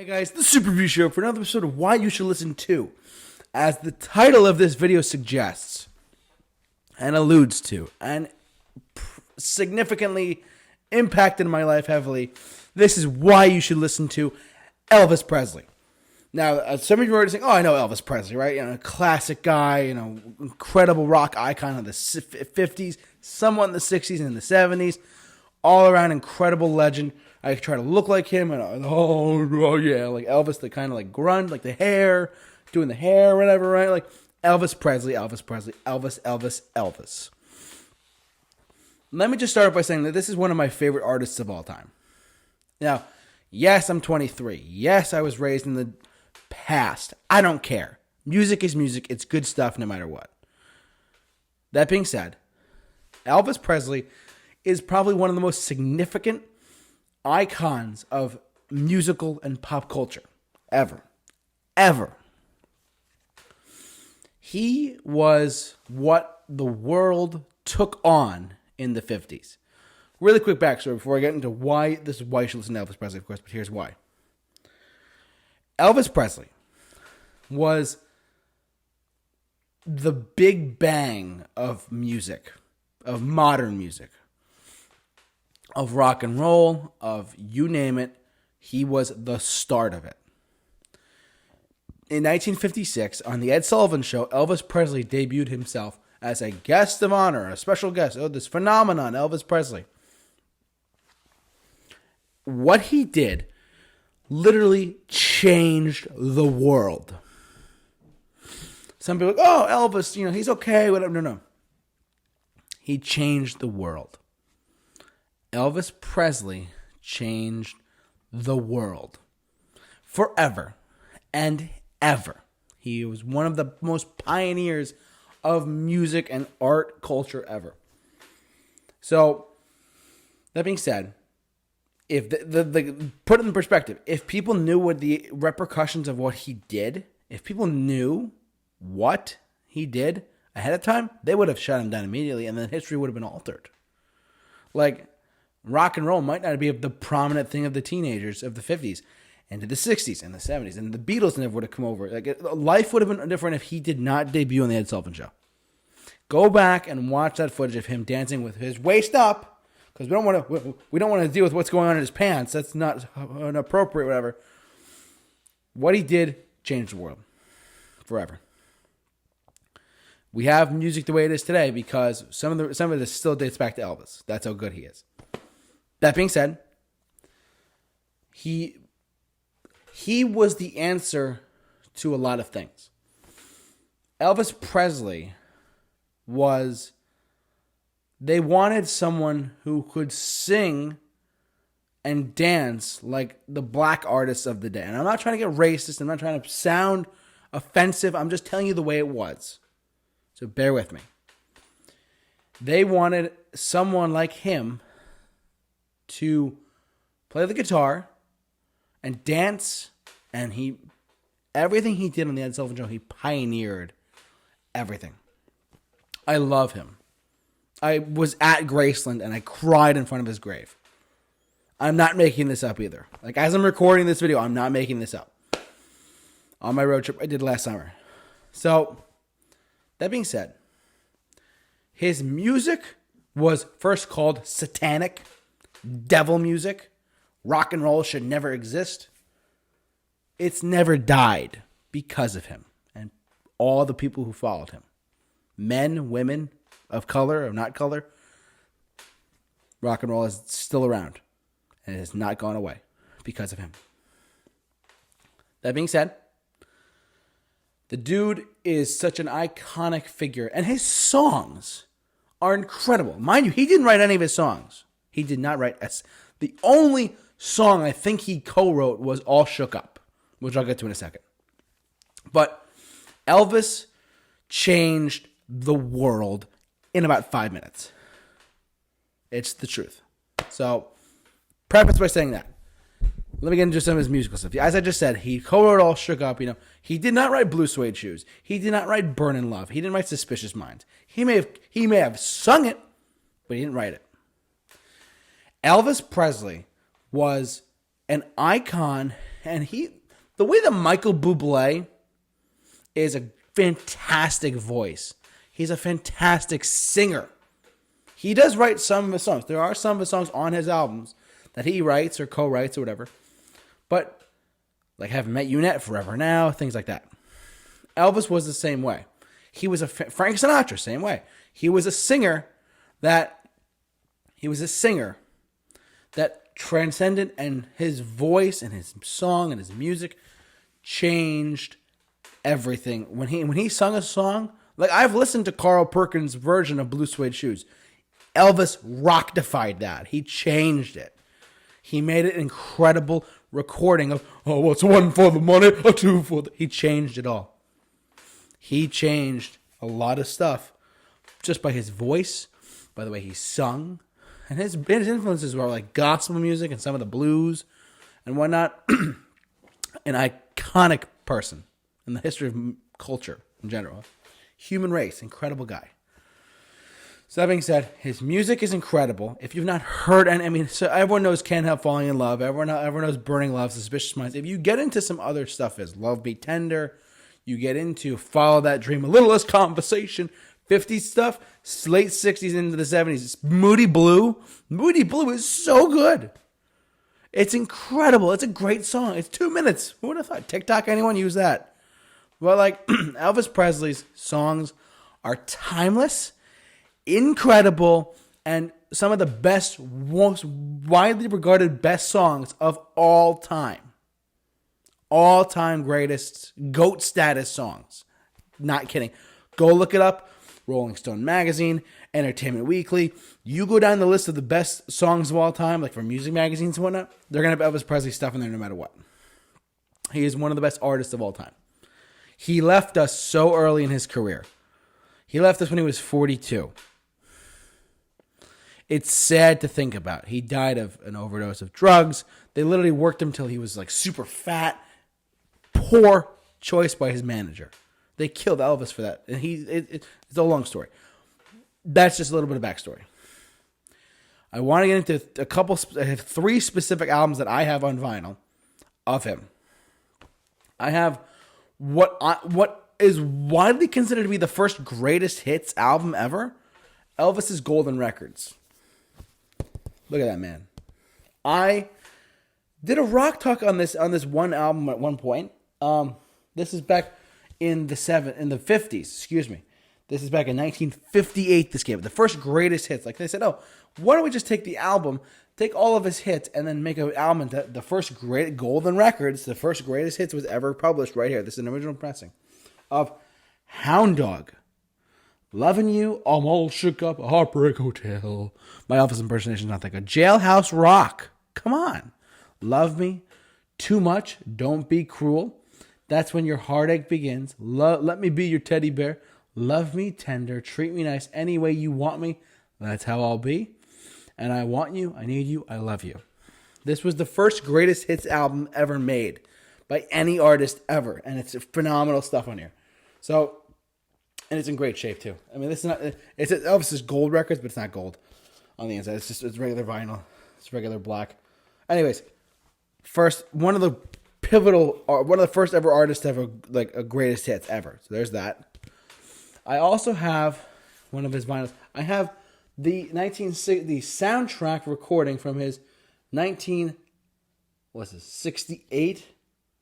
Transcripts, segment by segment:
Guys, the Super Review Show for another episode of Why You Should Listen To. As the title of this video suggests and alludes to, and significantly impacted my life heavily, this is why you should listen to Elvis Presley. Now, some of you are already saying, oh, I know Elvis Presley, right? You know, a classic guy, you know, incredible rock icon of the 50s, somewhat in the 60s and the 70s, all around incredible legend. I try to look like him, and oh yeah, like Elvis, the kind of like grunt, like the hair, doing the hair, or whatever, right? Like Elvis Presley, Elvis. Let me just start by saying that this is one of my favorite artists of all time. Now, yes, I'm 23. Yes, I was raised in the past. I don't care. Music is music. It's good stuff no matter what. That being said, Elvis Presley is probably one of the most significant icons of musical and pop culture ever. He was what the world took on in the 50s. Really quick backstory before I get into why this is why you should listen to Elvis Presley, of course, but here's why. Elvis Presley was the big bang of music, of modern music, of rock and roll, of you name it. He was the start of it. In 1956, on the Ed Sullivan Show, Elvis Presley debuted himself as a guest of honor, a special guest. Oh, this phenomenon, Elvis Presley. What he did literally changed the world. Some people are like, oh, Elvis, you know, he's okay, whatever. No. He changed the world. Elvis Presley changed the world. Forever and ever. He was one of the most pioneers of music and art culture ever. So, that being said, if put it in perspective, if people knew what the repercussions of what he did, if people knew what he did ahead of time, they would have shut him down immediately, and then history would have been altered. Like, rock and roll might not be the prominent thing of the teenagers of the 50s, into the 60s and the 70s, and the Beatles never would have come over. Like, life would have been different if he did not debut on the Ed Sullivan Show. Go back and watch that footage of him dancing with his waist up, because we don't want to deal with what's going on in his pants. That's not inappropriate, whatever. What he did changed the world forever. We have music the way it is today because some of it still dates back to Elvis. That's how good he is. That being said, he was the answer to a lot of things. Elvis Presley they wanted someone who could sing and dance like the black artists of the day. And I'm not trying to get racist. I'm not trying to sound offensive. I'm just telling you the way it was. So bear with me. They wanted someone like him to play the guitar and dance, and everything he did on the Ed Sullivan Show, he pioneered everything. I love him. I was at Graceland and I cried in front of his grave. I'm not making this up either. Like, as I'm recording this video, I'm not making this up. On my road trip I did last summer. So, that being said, his music was first called satanic, devil music. Rock and roll should never exist. It's never died because of him and all the people who followed him. Men, women, of color or not color. Rock and roll is still around. And it has not gone away because of him. That being said, the dude is such an iconic figure. And his songs are incredible. Mind you, he didn't write any of his songs. He did not write. The only song I think he co-wrote was All Shook Up, which I'll get to in a second. But Elvis changed the world in about 5 minutes. It's the truth. So, preface by saying that. Let me get into some of his musical stuff. As I just said, he co-wrote All Shook Up. You know, he did not write Blue Suede Shoes. He did not write Burnin' Love. He didn't write Suspicious Minds. He may have sung it, but he didn't write it. Elvis Presley was an icon, and the way that Michael Bublé is a fantastic voice. He's a fantastic singer. He does write some of his songs. There are some of his songs on his albums that he writes or co-writes or whatever. But like Haven't Met You Yet, Forever Now, things like that. Elvis was the same way. He was Frank Sinatra, same way. He was a singer that transcended, and his voice and his song and his music changed everything. When he sung a song, like I've listened to Carl Perkins' version of Blue Suede Shoes. Elvis rocktified that. He changed it. He made an incredible recording of, oh, what's one for the money, a two for the... He changed it all. He changed a lot of stuff just by his voice, by the way he sung. And his influences were like gospel music and some of the blues and whatnot. An iconic person in the history of culture in general. Human race, incredible guy. So that being said, his music is incredible. If you've not heard, so everyone knows Can't Help Falling in Love. Everyone knows Burning Love, Suspicious Minds. If you get into some other stuff, is Love Me Tender, you get into Follow That Dream, A Little Less Conversation, 50s stuff, late 60s into the 70s. Moody Blue. Moody Blue is so good. It's incredible. It's a great song. It's 2 minutes. Who would have thought? TikTok, anyone use that? Well, like Elvis Presley's songs are timeless, incredible, and some of the best, most widely regarded best songs of all time. All-time greatest, GOAT status songs. Not kidding. Go look it up. Rolling Stone Magazine, Entertainment Weekly. You go down the list of the best songs of all time, like for music magazines and whatnot, they're going to have Elvis Presley stuff in there no matter what. He is one of the best artists of all time. He left us so early in his career. He left us when he was 42. It's sad to think about. He died of an overdose of drugs. They literally worked him till he was like super fat. Poor choice by his manager. They killed Elvis for that. And it's a long story. That's just a little bit of backstory. I want to get into I have 3 specific albums that I have on vinyl of him. I have what is widely considered to be the first greatest hits album ever, Elvis's Golden Records. Look at that, man. I did a rock talk on this one album at one point. This is back in the 50s, excuse me. This is back in 1958, this came. The first greatest hits. Like they said, oh, why don't we just take the album, take all of his hits, and then make an album that the first great Golden Records, the first greatest hits was ever published right here. This is an original pressing of Hound Dog. Loving You, I'm All Shook Up, Heartbreak Hotel. My Elvis impersonation is not that good. Jailhouse Rock. Come on. Love Me. Too Much. Don't Be Cruel. That's When Your Heartache Begins. Let Me Be Your Teddy Bear. Love Me Tender. Treat Me Nice. Any Way You Want Me. That's How I'll Be. And I Want You. I Need You. I Love You. This was the first greatest hits album ever made by any artist ever. And it's phenomenal stuff on here. So, and it's in great shape too. I mean, this is not, it's Elvis's gold records, but it's not gold on the inside. It's regular vinyl. It's regular black. Anyways, one of the first ever artists to have a greatest hits ever. So there's that. I also have one of his vinyls. I have the soundtrack recording from his 1968,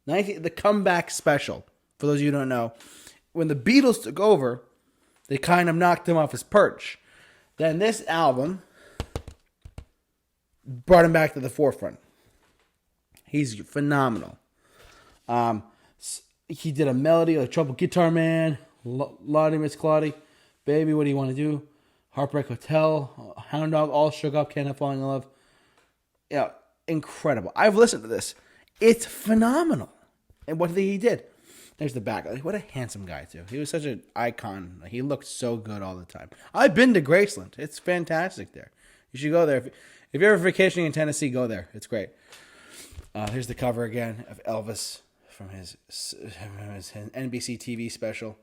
the comeback special. For those of you who don't know, when the Beatles took over, they kind of knocked him off his perch. Then this album brought him back to the forefront. He's phenomenal. He did a melody like Trouble Guitar Man, Lottie Miss Claudie, Baby, What Do You Want to Do, Heartbreak Hotel, Hound Dog, All Shook Up, Can't Help Falling in Love. Yeah, incredible. I've listened to this. It's phenomenal. And what he did. There's the back. Like, what a handsome guy, too. He was such an icon. He looked so good all the time. I've been to Graceland. It's fantastic there. You should go there. If you're ever vacationing in Tennessee, go there. It's great. Here's the cover again of Elvis from his NBC TV special.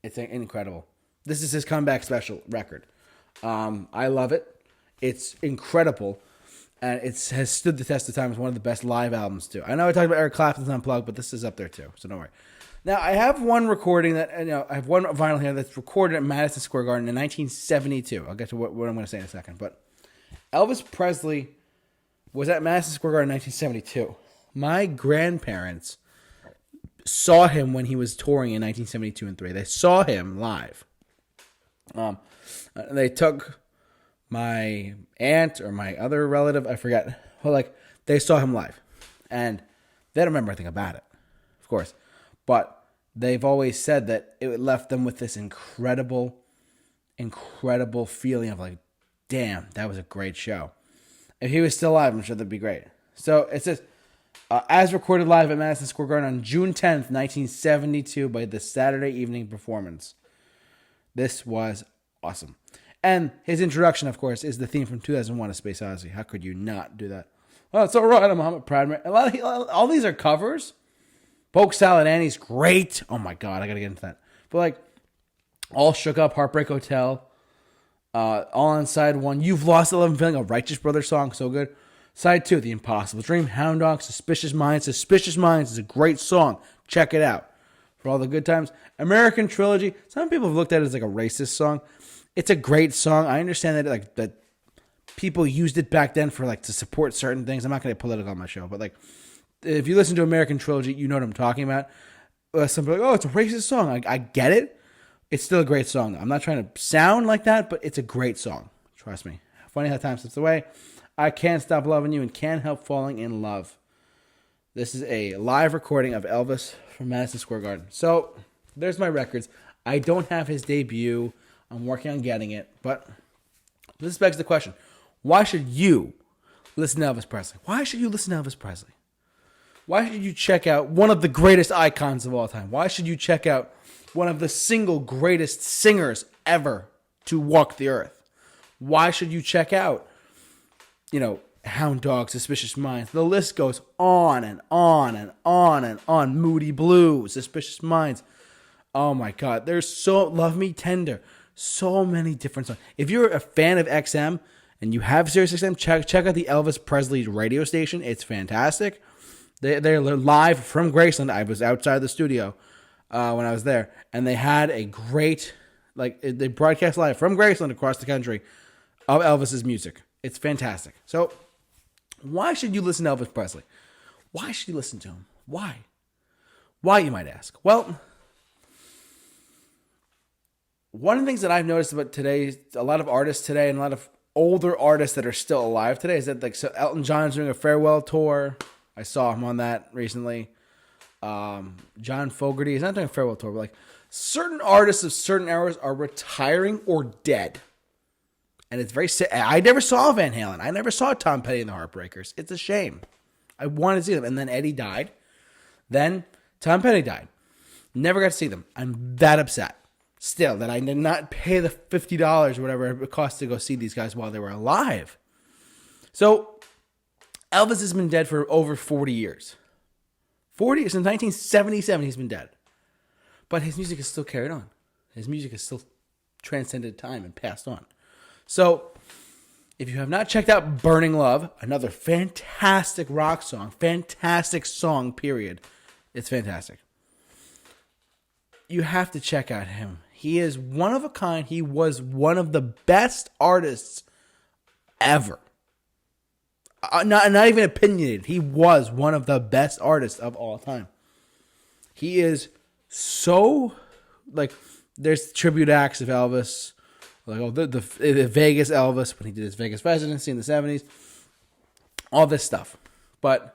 It's incredible. This is his comeback special record. I love it. It's incredible. And it has stood the test of time as one of the best live albums, too. I know I talked about Eric Clapton's Unplugged, but this is up there, too, so don't worry. Now, I have one recording that, I have one vinyl here that's recorded at Madison Square Garden in 1972. I'll get to what I'm going to say in a second. But Elvis Presley was at Madison Square Garden in 1972. My grandparents saw him when he was touring in 1972 and 3. They saw him live. They took my aunt or my other relative, I forget. Well, they saw him live. And they don't remember anything about it, of course. But they've always said that it left them with this incredible feeling of damn, that was a great show. If he was still alive, I'm sure that'd be great. So it says, as recorded live at Madison Square Garden on June 10th, 1972 by the Saturday Evening Performance. This was awesome. And his introduction, of course, is the theme from 2001: A Space Odyssey. How could you not do that? Oh, it's all right. I'm a proud man. All these are covers. Poke Salad Annie's great. Oh my God, I gotta get into that. But All Shook Up, Heartbreak Hotel, All on Side 1, You've Lost the Love and Feeling, a Righteous Brothers song, so good. Side 2, The Impossible Dream, Hound Dog, Suspicious Minds. Suspicious Minds is a great song. Check it out. For all the good times. American Trilogy. Some people have looked at it as a racist song. It's a great song. I understand that that people used it back then for to support certain things. I'm not going to get political on my show, but if you listen to American Trilogy, you know what I'm talking about. Some people are it's a racist song. I get it. It's still a great song. I'm not trying to sound like that, but it's a great song. Trust me. Funny how time slips away. I Can't Stop Loving You and Can't Help Falling in Love. This is a live recording of Elvis from Madison Square Garden. So, there's my records. I don't have his debut. I'm working on getting it. But this begs the question. Why should you listen to Elvis Presley? Why should you listen to Elvis Presley? Why should you check out one of the greatest icons of all time? Why should you check out one of the single greatest singers ever to walk the earth? Why should you check out, Hound Dog, Suspicious Minds? The list goes on and on and on and on. Moody Blue, Suspicious Minds. Oh my God. There's Love Me Tender. So many different songs. If you're a fan of XM and you have Sirius XM, check out the Elvis Presley radio station. It's fantastic. They're live from Graceland. I was outside the studio when I was there, and they had a great, they broadcast live from Graceland across the country of Elvis's music. It's fantastic. So, why should you listen to Elvis Presley? Why should you listen to him? Why? Why, you might ask? Well, one of the things that I've noticed about today, a lot of artists today and a lot of older artists that are still alive today is that so Elton John's doing a farewell tour. I saw him on that recently. John Fogerty is not doing a farewell tour, but certain artists of certain eras are retiring or dead. And it's very sad. I never saw Van Halen. I never saw Tom Petty and the Heartbreakers. It's a shame. I wanted to see them. And then Eddie died. Then Tom Petty died. Never got to see them. I'm that upset still that I did not pay the $50 or whatever it cost to go see these guys while they were alive. So Elvis has been dead for over 40 years. Since 1977 he's been dead. But his music is still carried on. His music is still transcended time and passed on. So, if you have not checked out Burning Love, another fantastic rock song, fantastic song, period. It's fantastic. You have to check out him. He is one of a kind. He was one of the best artists ever. Not even opinionated. He was one of the best artists of all time. He is so, there's tribute acts of Elvis. The Vegas Elvis, when he did his Vegas residency in the 70s. All this stuff. But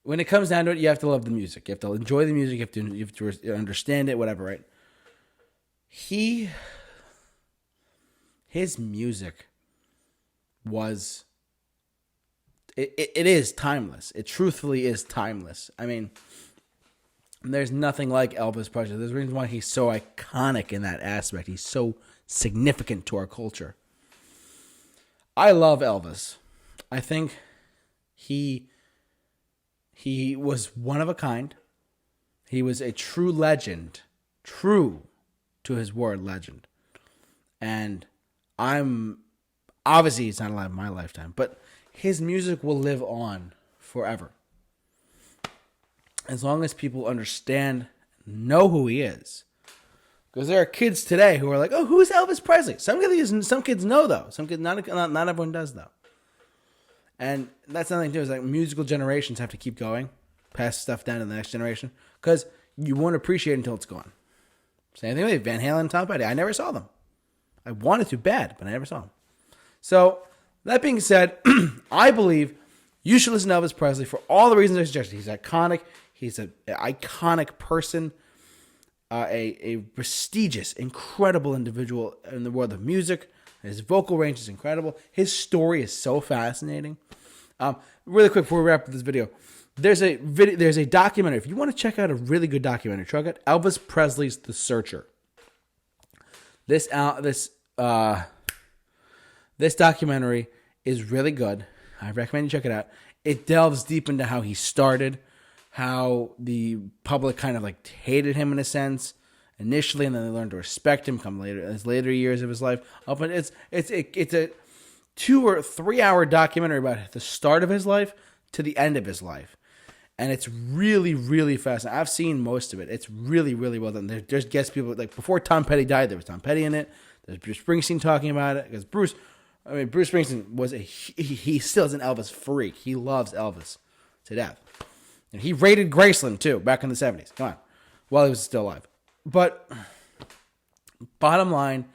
when it comes down to it, you have to love the music. You have to enjoy the music. You have to understand it, whatever, right? His music was... It is timeless. It truthfully is timeless. I mean, there's nothing like Elvis Presley. There's a reason why he's so iconic in that aspect. He's so significant to our culture. I love Elvis. I think he was one of a kind. He was a true legend. True to his word, legend. And I'm Obviously, he's not alive in my lifetime, but his music will live on forever. As long as people understand, know who he is. Because there are kids today who are like, oh, who's Elvis Presley? Some kids know, though. Some kids, not everyone does, though. And that's another thing, too, is like musical generations have to keep going, pass stuff down to the next generation, because you won't appreciate it until it's gone. Same thing with Van Halen and Tom Petty. I never saw them. I wanted to bad, but I never saw them. So, that being said, I believe you should listen to Elvis Presley for all the reasons I suggested. He's iconic. He's an iconic person, a prestigious, incredible individual in the world of music. His vocal range is incredible. His story is so fascinating. Really quick before we wrap up this video, there's a documentary. If you want to check out a really good documentary, check out Elvis Presley's The Searcher. This documentary is really good. I recommend you check it out. It delves deep into how he started, how the public kind of like hated him in a sense initially, and then they learned to respect him come later, his later years of his life. But it's a 2 or 3 hour documentary about the start of his life to the end of his life, and it's really, really fascinating. I've seen most of it. It's really, really well done. There's guest people, like before Tom Petty died, there was Tom Petty in it. There's Bruce Springsteen talking about it, because Bruce Springsteen was he still is an Elvis freak. He loves Elvis to death. And he raided Graceland too back in the 70s. Come on. While he was still alive. But bottom line,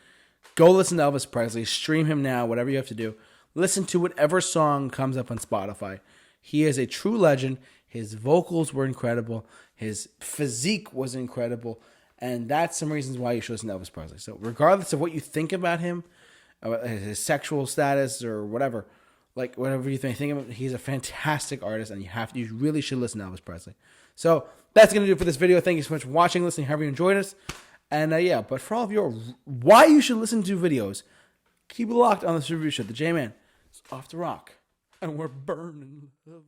go listen to Elvis Presley. Stream him now, whatever you have to do. Listen to whatever song comes up on Spotify. He is a true legend. His vocals were incredible. His physique was incredible. And that's some reasons why you should listen to Elvis Presley. So regardless of what you think about him, his sexual status or whatever, like whatever you think of him, he's a fantastic artist, and you really should listen to Elvis Presley. So that's going to do it for this video. Thank you so much for watching, listening, however you enjoyed us. And but for all of your why you should listen to videos, keep it locked on the Super Review Show. The J-Man is off the rock, and we're burning love.